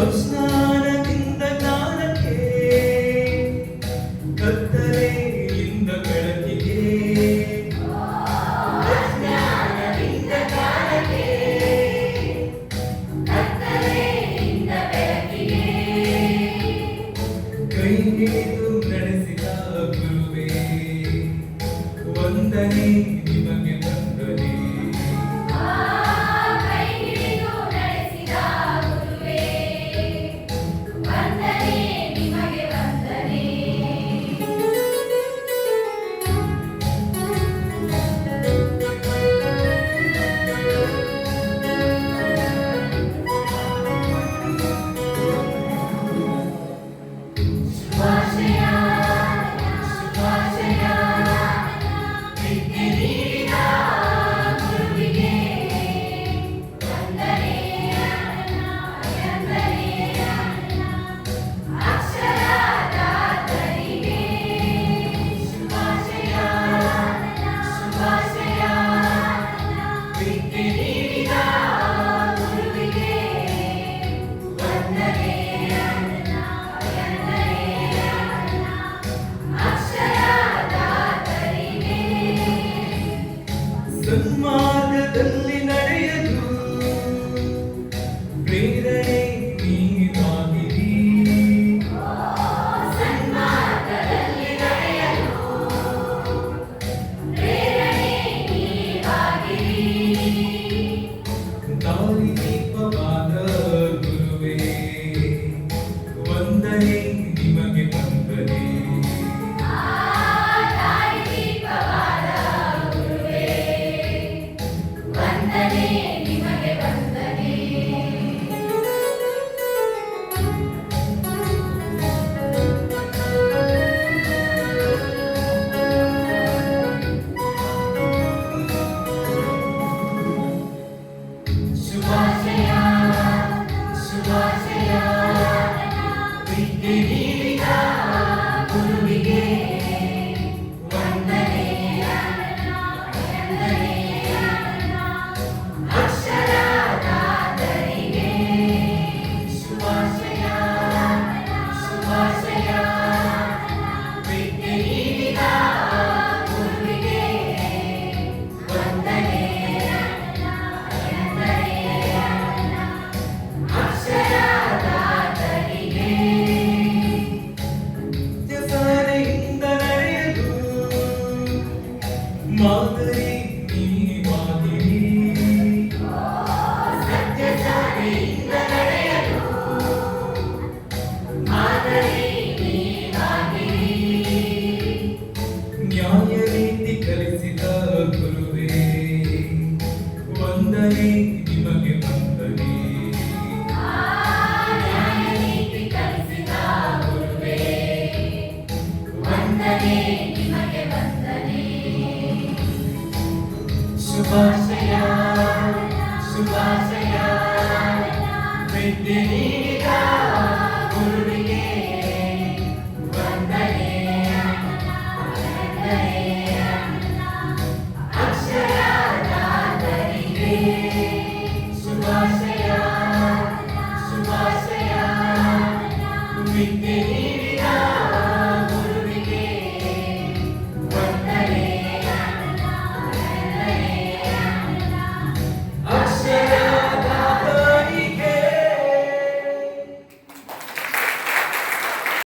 ಅಜ್ಞಾನದಿಂದ ಜ್ಞಾನಕ್ಕೆ, ಕತ್ತಲೆಯಿಂದ ಬೆಳಕಿಗೆ. ಅಜ್ಞಾನದಿಂದ ಜ್ಞಾನಕ್ಕೆ, ಕತ್ತಲೆಯಿಂದ ಬೆಳಕಿಗೆ. ಕೈ ಹಿಡಿದು ನಡೆಸಿದ ಗುರುವೇ, ವಂದನೆ ನಿಮಗೆ ವಂದನೆ. ಕೈ ಹಿಡಿದು ನಡೆಸಿದ ಗುರುವೇ, ವಂದನೆ ನಿಮಗೆ ವಂದನೆ. ಶುಭಾಶಯ ಶುಭಾಶಯ, ವಿದ್ಯೆ ನೀಡಿದ ಗುರುವಿಗೆ ವಂದನೆ ವಂದನೆ. ಅಕ್ಷರದಾತರಿಗೆ ಶುಭಾಶಯ ಶುಭಾಶಯ, ವಿದ್ಯೆ ನೀಡಿದ ಗುರುವಿಗೆ ವಂದನೆ ವಂದನೆ. ಅಕ್ಷರದಾತರಿಗೆ ಸನ್ಮಾರ್ಗದಲ್ಲಿ ನಡೆಯಲು ಪ್ರೇರಣೆ ನೀವಾಗಿರಿ. ಸನ್ಮಾರ್ಗದಲ್ಲಿ ನಡೆಯಲು ಪ್ರೇರಣೆ ನೀವಾಗಿರಿ. ದಾರಿದೀಪವಾದ ಗುರುವೇ, ವಂದನೆ ನಿಮಗೆ ವಂದನೆ. ದಾರಿದೀಪವಾದ ಗುರುವೇ, ವಂದನೆ ನಿಮಗೆ ವಂದನೆ. ಶುಭಾಶಯ ಶುಭಾಶಯ, ವಿದ್ಯೆ ನೀಡಿದ ಗುರುವಿಗೆ ವಂದನೆ ವಂದನೆ. ಅಕ್ಷರದಾತರಿಗೆ ಶುಭಾಶಯ ಶುಭಾಶಯ, ವಿದ್ಯೆ ನೀಡಿದ ಗುರುವಿಗೆ ವಂದನೆ ವಂದನೆ. ಅಕ್ಷರದಾತರಿಗೆ ಸತ್ಯಸಾರೆಯಿಂದ ನಡೆಯಲು ಮಾದರಿ ನೀವಾಗಿರಿ. ಸತ್ಯಸಾರಿಯಿಂದ ನಡೆಯಲು ಮಾದರಿ ನೀವಾಗಿರಿ. ನ್ಯಾಯ ನೀತಿ ಕಲಿಸಿದ ಗುರುವೇ, ವಂದನೆ ನಿಮಗೆ ವಂದನೆ. ನ್ಯಾಯ ನೀತಿ ಕಲಿಸಿದ ಗುರುವೇ, ವಂದನೆ ನಿಮಗೆ ವಂದನೆ. ಶುಭಾಶಯ ಶುಭಾಶಯ, ವಿದ್ಯೆ ನೀಡಿದ ಗುರುವಿಗೆ ವಂದನೆ ವಂದನೆ. ಅಕ್ಷರದಾತರಿಗೆ ಶುಭಾಶಯ